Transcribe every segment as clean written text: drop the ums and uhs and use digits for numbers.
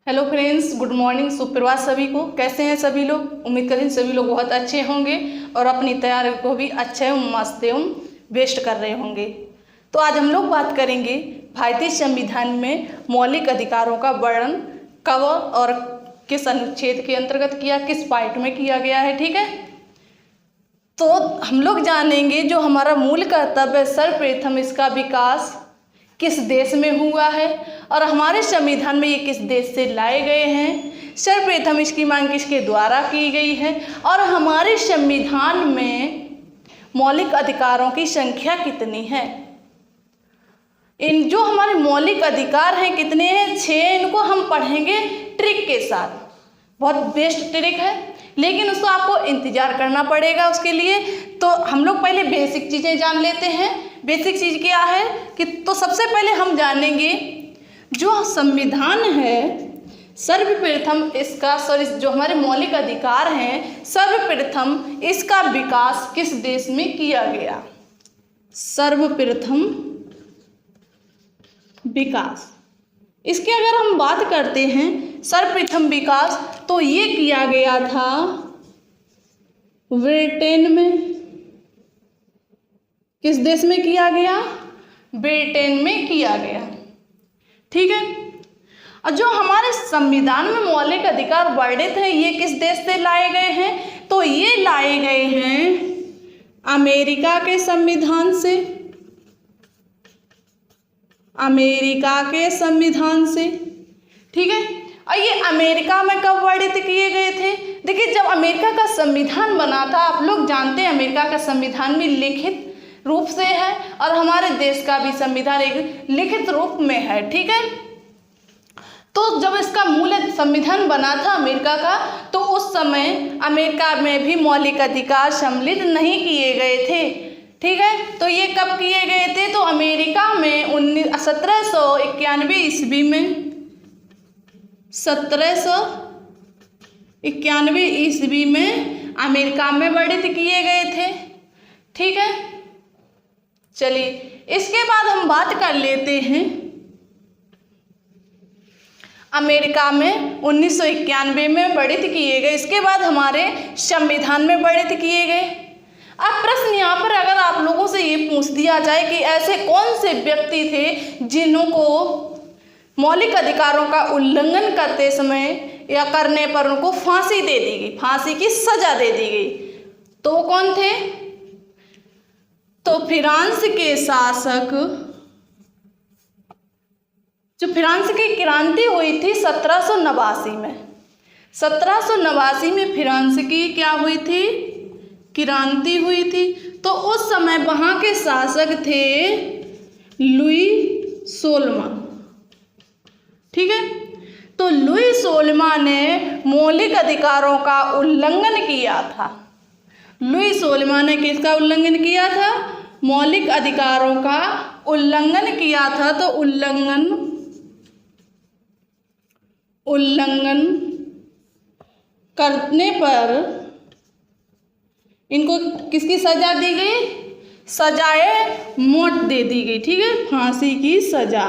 Hello friends, good morning, सुप्रभात सभी को। कैसे हैं सभी लोग? उम्मीद करें सभी लोग बहुत अच्छे होंगे और अपनी तैयारी को भी अच्छे एवं मस्त एवं बेस्ट कर रहे होंगे। तो आज हम लोग बात करेंगे भारतीय संविधान में मौलिक अधिकारों का वर्णन कब और किस अनुच्छेद के अंतर्गत किया, किस पार्ट में किया गया है। ठीक है, तो हम लोग जानेंगे जो हमारा मूल कर्तव्य है, सर्वप्रथम इसका विकास किस देश में हुआ है और हमारे संविधान में ये किस देश से लाए गए हैं, सर्वप्रथम इसकी मांग किसके द्वारा की गई है और हमारे संविधान में मौलिक अधिकारों की संख्या कितनी है। इन जो हमारे मौलिक अधिकार हैं कितने हैं? 6। इनको हम पढ़ेंगे ट्रिक के साथ। बहुत बेस्ट ट्रिक है, लेकिन उसको आपको इंतजार करना पड़ेगा। उसके लिए तो हम लोग पहले बेसिक चीज़ें जान लेते हैं। बेसिक चीज़ क्या है कि तो सबसे पहले हम जानेंगे जो संविधान है, सर्वप्रथम इसका जो हमारे मौलिक अधिकार हैं, सर्वप्रथम इसका विकास किस देश में किया गया। सर्वप्रथम विकास, इसके अगर हम बात करते हैं सर्वप्रथम विकास, तो ये किया गया था ब्रिटेन में। किस देश में किया गया? ब्रिटेन में किया गया। ठीक है, और जो हमारे संविधान में मौलिक अधिकार वर्णित है ये किस देश से लाए गए हैं? तो ये लाए गए हैं अमेरिका के संविधान से। अमेरिका के संविधान से, ठीक है। और ये अमेरिका में कब वर्णित किए गए थे? देखिए, जब अमेरिका का संविधान बना था, आप लोग जानते हैं अमेरिका का संविधान भी लिखित रूप से है और हमारे देश का भी संविधान एक लिखित रूप में है। ठीक है, तो जब इसका मूल संविधान बना था अमेरिका का, तो उस समय अमेरिका में भी मौलिक अधिकार सम्मिलित नहीं किए गए थे। ठीक है, तो ये कब किए गए थे? तो अमेरिका में 1791 ईस्वी में, 1791 ईस्वी में अमेरिका में वर्णित किए गए थे। ठीक है, चलिए इसके बाद हम बात कर लेते हैं अमेरिका में 1991 में वर्णित किए गए। इसके बाद हमारे संविधान में वर्णित किए गए। अब प्रश्न यहाँ पर अगर आप लोगों से ये पूछ दिया जाए कि ऐसे कौन से व्यक्ति थे जिनको मौलिक अधिकारों का उल्लंघन करते समय या करने पर उनको फांसी दे दी गई, फांसी की सजा दे दी गई, तो वो कौन थे? तो फ्रांस के शासक, जो फ्रांस की क्रांति हुई थी 1789 में, 1789 में फ्रांस की क्या हुई थी? क्रांति हुई थी। तो उस समय वहां के शासक थे लुई 16। ठीक है, तो लुई 16 ने मौलिक अधिकारों का उल्लंघन किया था। लुई 16 ने किसका उल्लंघन किया था? मौलिक अधिकारों का उल्लंघन किया था। तो उल्लंघन करने पर इनको किसकी सजा दी गई? सजाए मौत दे दी गई। ठीक है, फांसी की सजा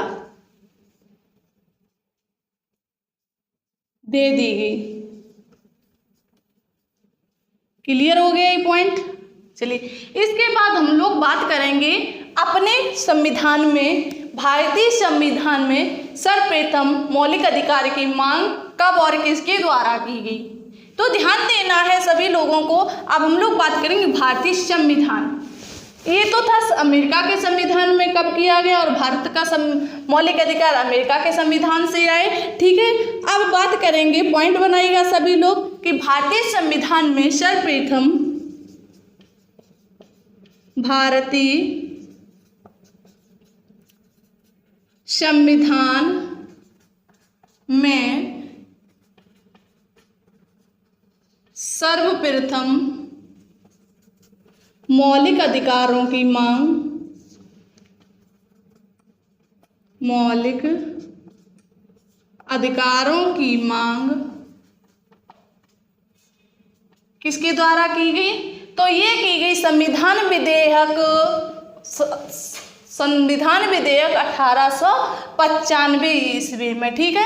दे दी गई। क्लियर हो गया ये पॉइंट? चलिए इसके बाद हम लोग बात करेंगे अपने संविधान में, भारतीय संविधान में सर्वप्रथम मौलिक अधिकार की मांग कब और किसके द्वारा की गई। तो ध्यान देना है सभी लोगों को। अब हम लोग बात करेंगे भारतीय संविधान। ये तो था अमेरिका के संविधान में कब किया गया और भारत का मौलिक अधिकार अमेरिका के संविधान से आए। ठीक है, अब बात करेंगे, पॉइंट बनाइएगा सभी लोग कि भारतीय संविधान में सर्वप्रथम भारतीय संविधान में सर्वप्रथम मौलिक अधिकारों की मांग, मौलिक अधिकारों की मांग किसके द्वारा की गई? तो ये की गई संविधान विधेयक 1895 ईस्वी में। ठीक है,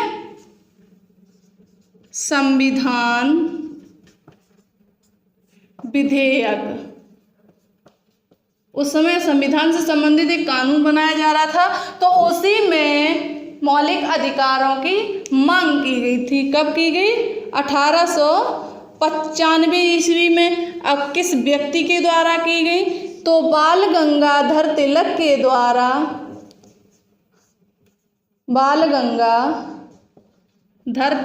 संविधान विधेयक। उस समय संविधान से संबंधित एक कानून बनाया जा रहा था, तो उसी में मौलिक अधिकारों की मांग की गई थी। कब की गई? 1895 ईस्वी में। अब किस व्यक्ति के द्वारा की गई? तो बाल गंगाधर तिलक के द्वारा, बाल गंगाधर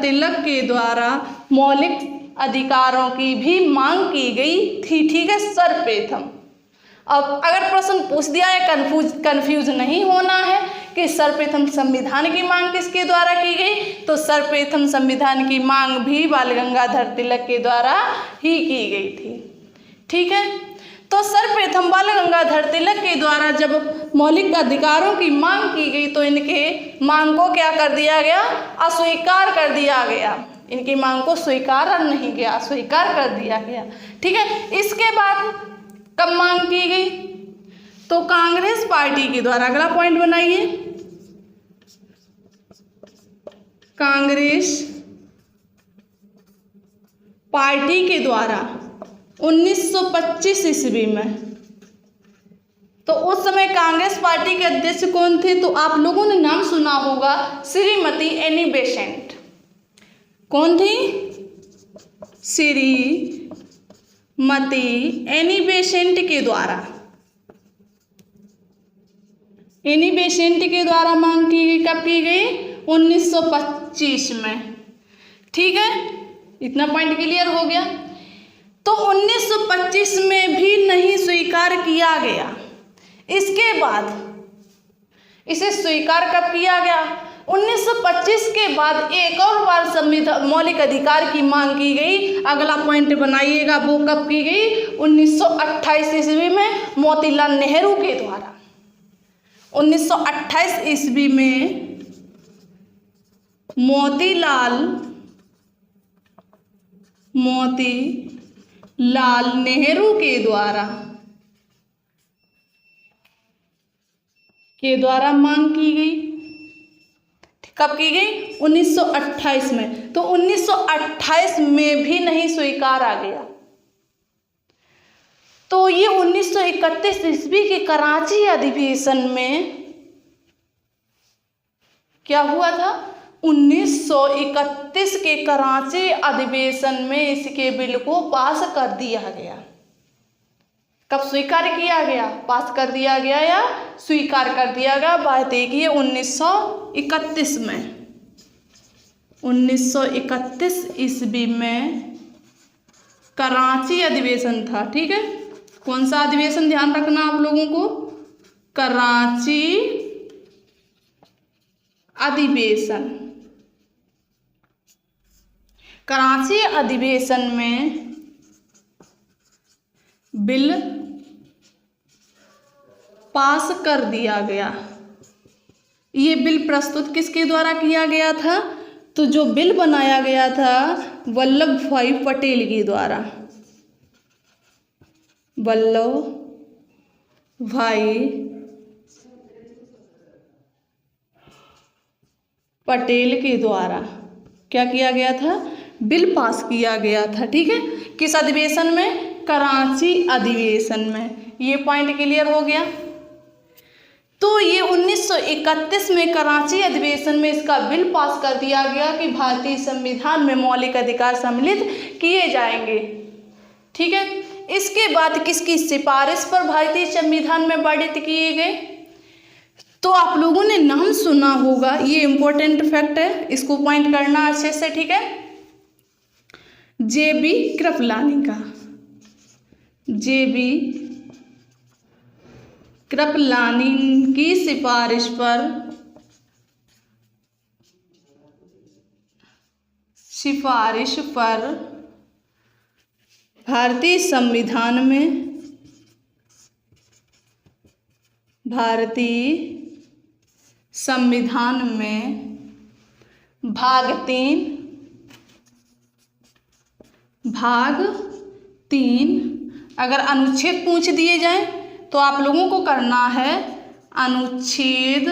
तिलक के द्वारा मौलिक अधिकारों की भी मांग की गई थी। ठीक है, सर्वप्रथम। अब अगर प्रश्न पूछ दिया है, कंफ्यूज नहीं होना है कि सर्वप्रथम संविधान की मांग किसके द्वारा की गई, तो सर्वप्रथम संविधान की मांग भी बाल गंगाधर तिलक के द्वारा ही की गई थी। ठीक है, तो सर्वप्रथम बाल गंगाधर तिलक के द्वारा जब मौलिक अधिकारों की मांग की गई, तो इनके मांग को क्या कर दिया गया? अस्वीकार कर दिया गया। इनकी मांग को स्वीकार नहीं गया, अस्वीकार कर दिया गया। ठीक है, इसके बाद कब मांग की गई? तो कांग्रेस पार्टी के द्वारा। अगला पॉइंट बनाइए, कांग्रेस पार्टी के द्वारा 1925 ईस्वी में। तो उस समय कांग्रेस पार्टी के अध्यक्ष कौन थे? तो आप लोगों ने नाम सुना होगा, श्रीमती एनी बेसेंट। कौन थी? श्रीमती एनी बेसेंट के द्वारा, एनी बेसेंट के द्वारा मांग की गई। कब की गई? 1925 में। ठीक है, इतना पॉइंट क्लियर हो गया। तो 1925 में भी नहीं स्वीकार किया गया। इसके बाद इसे स्वीकार कब किया गया? 1925 के बाद एक और बार संविधान मौलिक अधिकार की मांग की गई। अगला पॉइंट बनाइएगा, वो कब की गई? 1928 ईस्वी में मोतीलाल नेहरू के द्वारा। 1928 ईस्वी में मोतीलाल नेहरू के द्वारा मांग की गई। कब की गई? 1928 में। तो 1928 में भी नहीं स्वीकार आ गया। तो ये 1931 ईस्वी के कराची अधिवेशन में क्या हुआ था? 1931 के कराची अधिवेशन में इसके बिल को पास कर दिया गया। कब स्वीकार किया गया? पास कर दिया गया या स्वीकार कर दिया गया? बात देखिए 1931 में। 1931 ईस्वी में कराची अधिवेशन था। ठीक है, कौन सा अधिवेशन? ध्यान रखना आप लोगों को, कराची अधिवेशन। कराची अधिवेशन में बिल पास कर दिया गया। ये बिल प्रस्तुत किसके द्वारा किया गया था? तो जो बिल बनाया गया था वल्लभ भाई पटेल के द्वारा। वल्लभ भाई पटेल के द्वारा क्या किया गया था? बिल पास किया गया था। ठीक है, किस अधिवेशन में? कराची अधिवेशन में। ये पॉइंट क्लियर हो गया। तो ये 1931 में कराची अधिवेशन में इसका बिल पास कर दिया गया कि भारतीय संविधान में मौलिक अधिकार सम्मिलित किए जाएंगे। ठीक है, इसके बाद किसकी सिफारिश पर भारतीय संविधान में वर्णित किए गए? तो आप लोगों ने नाम सुना होगा, ये इंपॉर्टेंट फैक्ट है, इसको पॉइंट करना अच्छे से। ठीक है, जे.बी. कृपलानी का। जे.बी. कृपलानी की सिफारिश पर भारतीय संविधान में भाग 3 अगर अनुच्छेद पूछ दिए जाएं तो आप लोगों को करना है अनुच्छेद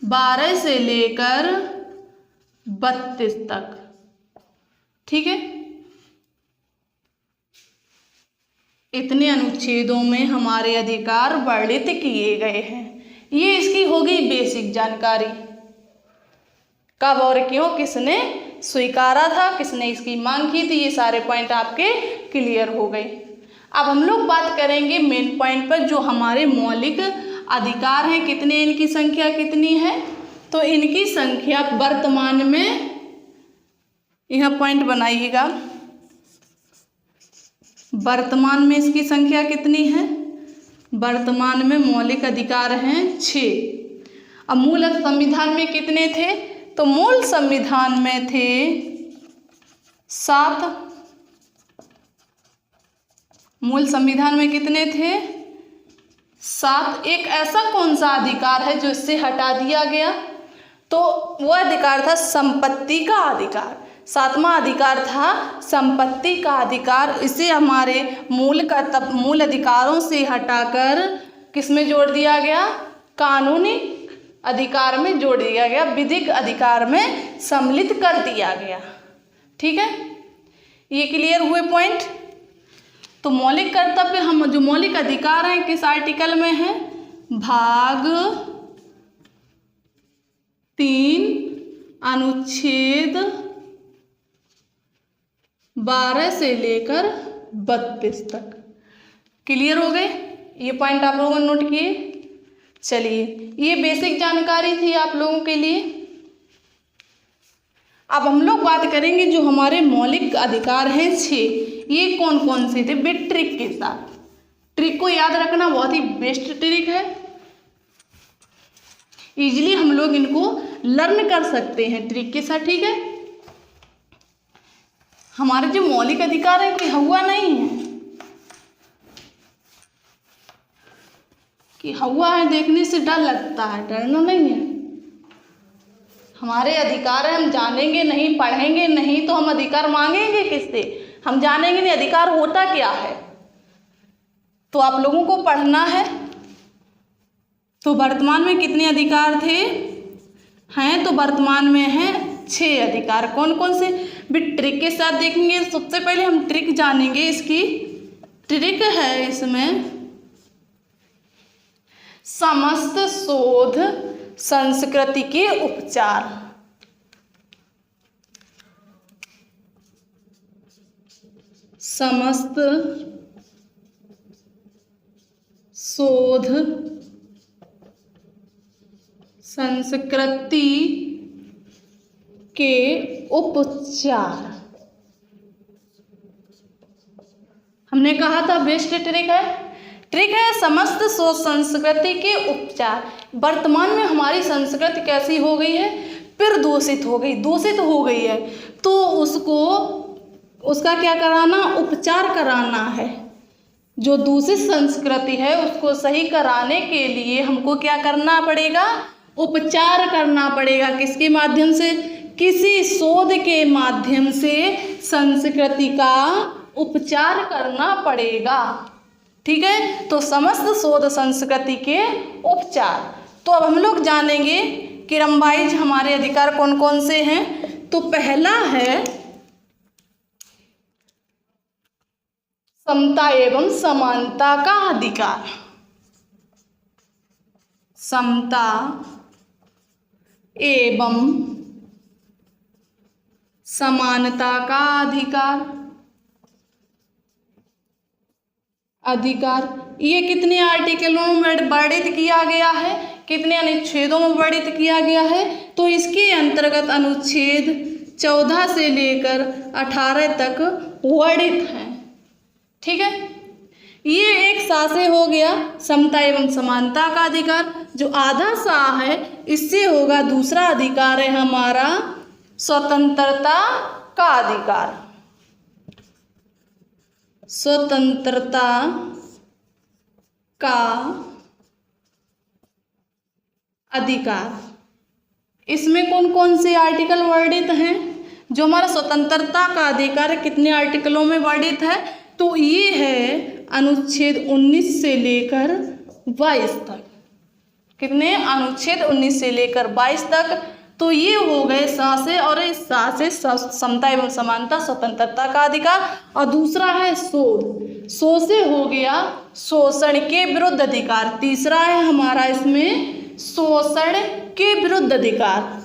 12 से लेकर 32 तक। ठीक है, इतने अनुच्छेदों में हमारे अधिकार वर्णित किए गए हैं। ये इसकी हो गई बेसिक जानकारी। कब और क्यों किसने स्वीकारा था, किसने इसकी मांग की थी, ये सारे पॉइंट आपके क्लियर हो गए। अब हम लोग बात करेंगे मेन पॉइंट पर, जो हमारे मौलिक अधिकार हैं, कितने, इनकी संख्या कितनी है। तो इनकी संख्या वर्तमान में, यहाँ पॉइंट बनाइएगा, वर्तमान में इसकी संख्या कितनी है। वर्तमान में मौलिक अधिकार हैं 6। अब मूल संविधान में कितने थे, तो मूल संविधान में थे 7। मूल संविधान में कितने थे, 7। एक ऐसा कौन सा अधिकार है जो इससे हटा दिया गया, तो वह अधिकार था संपत्ति का अधिकार। 7वां अधिकार था संपत्ति का अधिकार। इसे हमारे मूल अधिकारों से हटाकर किस में जोड़ दिया गया, कानूनी अधिकार में जोड़ दिया गया, विधिक अधिकार में सम्मिलित कर दिया गया। ठीक है, ये क्लियर हुए पॉइंट। तो मौलिक कर्तव्य, हम जो मौलिक अधिकार हैं किस आर्टिकल में है, भाग 3 अनुच्छेद 12 से लेकर 32 तक। क्लियर हो गए, ये पॉइंट आप लोगों ने नोट किए। चलिए, ये बेसिक जानकारी थी आप लोगों के लिए। अब हम लोग बात करेंगे जो हमारे मौलिक अधिकार हैं 6, ये कौन कौन से थे, बिट ट्रिक के साथ। ट्रिक को याद रखना बहुत ही बेस्ट ट्रिक है, इजीली हम लोग इनको लर्न कर सकते हैं ट्रिक के साथ। ठीक है, हमारे जो मौलिक अधिकार है कोई हवा नहीं है कि हवा है देखने से डर लगता है, डरना नहीं है। हमारे अधिकार है, हम जानेंगे नहीं, पढ़ेंगे नहीं तो हम अधिकार मांगेंगे किससे, हम जानेंगे नहीं अधिकार होता क्या है। तो आप लोगों को पढ़ना है। तो वर्तमान में कितने अधिकार थे, हैं, तो वर्तमान में हैं 6 अधिकार। कौन कौन से, भी ट्रिक के साथ देखेंगे। सबसे पहले हम ट्रिक जानेंगे, इसकी ट्रिक है इसमें समस्त शोध संस्कृति के उपचार। समस्त शोध संस्कृति के उपचार। हमने कहा था बेस्ट ट्रिक है समस्त शोध संस्कृति के उपचार। वर्तमान में हमारी संस्कृति कैसी हो गई है, दूषित हो गई है, तो उसका क्या कराना, उपचार कराना है। जो दूषित संस्कृति है उसको सही कराने के लिए हमको क्या करना पड़ेगा, उपचार करना पड़ेगा। किसके माध्यम से, किसी शोध के माध्यम से संस्कृति का उपचार करना पड़ेगा। ठीक है, तो समस्त शोध संस्कृति के उपचार। तो अब हम लोग जानेंगे क्रम वाइज हमारे अधिकार कौन कौन से हैं। तो पहला है समता एवं समानता का अधिकार। समता एवं समानता का अधिकार। ये कितने आर्टिकलों में वर्णित किया गया है, कितने अनुच्छेदों में वर्णित किया गया है, तो इसके अंतर्गत अनुच्छेद 14 से लेकर 18 तक वर्णित है। ठीक है, ये एक सा से हो गया समता एवं समानता का अधिकार। जो आधा सा है इससे होगा दूसरा अधिकार है हमारा स्वतंत्रता का अधिकार। स्वतंत्रता का अधिकार। इसमें कौन कौन से आर्टिकल वर्णित हैं, जो हमारा स्वतंत्रता का अधिकार कितने आर्टिकलों में वर्णित है, तो ये है अनुच्छेद 19 से लेकर 22 तक। कितने, अनुच्छेद 19 से लेकर 22 तक। तो ये हो गए सा से, और इस सा से समता एवं समानता स्वतंत्रता का अधिकार। और दूसरा है शोध, सो से हो गया शोषण के विरुद्ध अधिकार। तीसरा है हमारा इसमें शोषण के विरुद्ध अधिकार।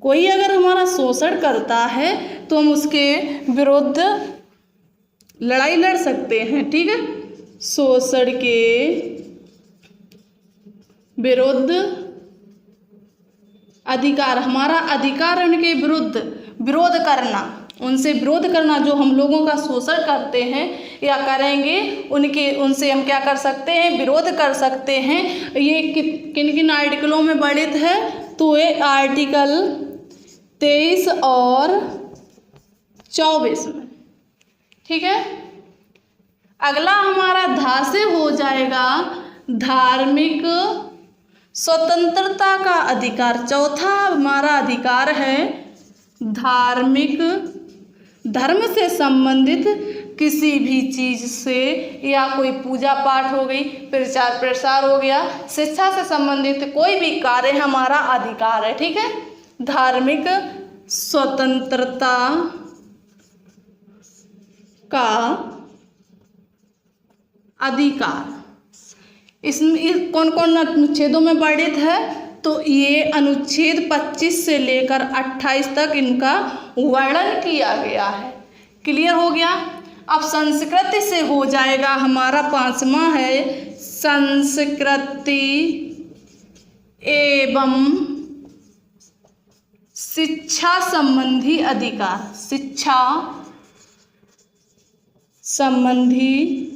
कोई अगर हमारा शोषण करता है तो हम उसके विरुद्ध लड़ाई लड़ सकते हैं, ठीक है। शोषण के विरुद्ध अधिकार, हमारा अधिकार उनके विरुद्ध विरोध करना, उनसे विरोध करना, जो हम लोगों का शोषण करते हैं या करेंगे उनसे हम क्या कर सकते हैं, विरोध कर सकते हैं। ये किन किन आर्टिकलों में वर्णित है, तो ये आर्टिकल 23 और 24 में, ठीक है। अगला हमारा धा से हो जाएगा धार्मिक स्वतंत्रता का अधिकार। चौथा हमारा अधिकार है धार्मिक, धर्म से संबंधित किसी भी चीज़ से, या कोई पूजा पाठ हो गई, प्रचार प्रसार हो गया, शिक्षा से संबंधित कोई भी कार्य हमारा अधिकार है, ठीक है। धार्मिक स्वतंत्रता का अधिकार। इसमें कौन कौन अनुच्छेदों में वर्णित है, तो ये अनुच्छेद 25 से लेकर 28 तक इनका वर्णन किया गया है। क्लियर हो गया। अब संस्कृति से हो जाएगा हमारा 5वां है संस्कृति एवं शिक्षा संबंधी अधिकार। शिक्षा संबंधी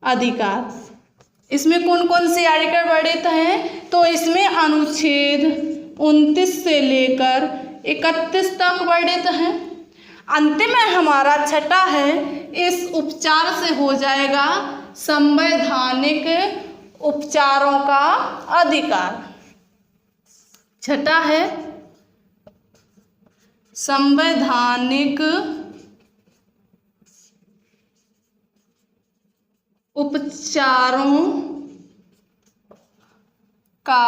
अधिकार, इसमें कौन कौन से आर्टिकल वर्णित हैं, तो इसमें अनुच्छेद 29 से लेकर 31 तक वर्णित हैं। अंतिम में हमारा छठा है, इस उपचार से हो जाएगा संवैधानिक उपचारों का अधिकार। छठा है संवैधानिक उपचारों का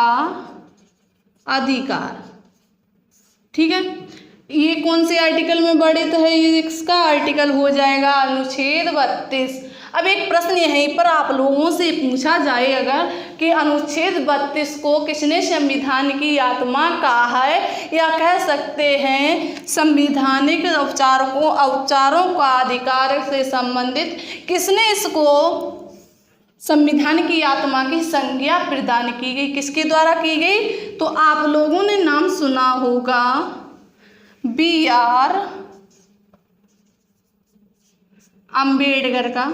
अधिकार, ठीक है। ये कौन से आर्टिकल में वर्णित है, ये इसका आर्टिकल हो जाएगा अनुच्छेद 32। अब एक प्रश्न यहीं पर आप लोगों से पूछा जाए अगर कि अनुच्छेद 32 को किसने संविधान की आत्मा कहा है, या कह सकते हैं संवैधानिक उपचारों का अधिकार से संबंधित किसने इसको संविधान की आत्मा की संज्ञा प्रदान की गई, किसके द्वारा की गई, तो आप लोगों ने नाम सुना होगा BR अम्बेडकर का।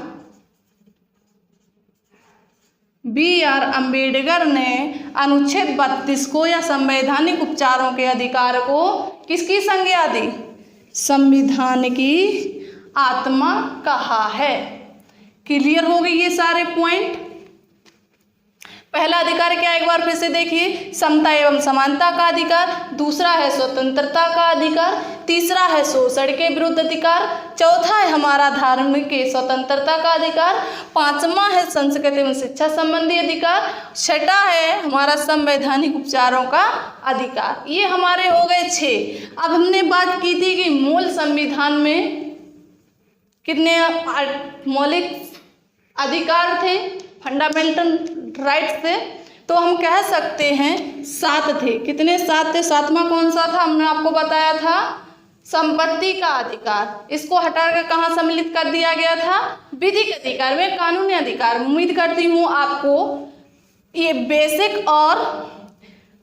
BR अम्बेडकर ने अनुच्छेद 32 को या संवैधानिक उपचारों के अधिकार को किसकी संज्ञा दी, संविधान की आत्मा कहा है। क्लियर हो गई ये सारे पॉइंट। पहला अधिकार क्या, एक बार फिर से देखिए, समता एवं समानता का अधिकार। दूसरा है स्वतंत्रता का अधिकार। तीसरा है शोषण के विरुद्ध अधिकार। चौथा है हमारा धार्मिक स्वतंत्रता का अधिकार। पांचवा है संस्कृति एवं शिक्षा संबंधी अधिकार। छठा है हमारा संवैधानिक उपचारों का अधिकार। ये हमारे हो गए 6। अब हमने बात की थी कि मूल संविधान में कितने मौलिक अधिकार थे, फंडामेंटल राइट्स थे, तो हम कह सकते हैं 7 थे। कितने 7 थे, 7वां कौन सा था, हमने आपको बताया था संपत्ति का अधिकार। इसको हटाकर कहाँ सम्मिलित कर दिया गया था, विधिक अधिकार में, कानूनी अधिकार। उम्मीद करती हूँ आपको ये बेसिक और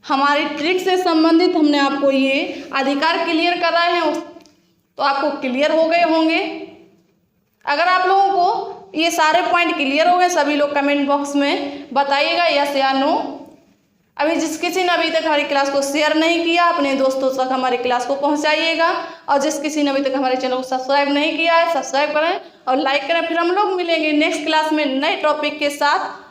हमारी ट्रिक से संबंधित हमने आपको ये अधिकार क्लियर कराए हैं, तो आपको क्लियर हो गए होंगे। अगर आप लोगों को ये सारे पॉइंट क्लियर हो गए, सभी लोग कमेंट बॉक्स में बताइएगा यस या नो। अभी जिस किसी ने अभी तक हमारी क्लास को शेयर नहीं किया, अपने दोस्तों तक हमारी क्लास को पहुंचाइएगा, और जिस किसी ने अभी तक हमारे चैनल को सब्सक्राइब नहीं किया है, सब्सक्राइब करें और लाइक करें। फिर हम लोग मिलेंगे नेक्स्ट क्लास में नए टॉपिक के साथ।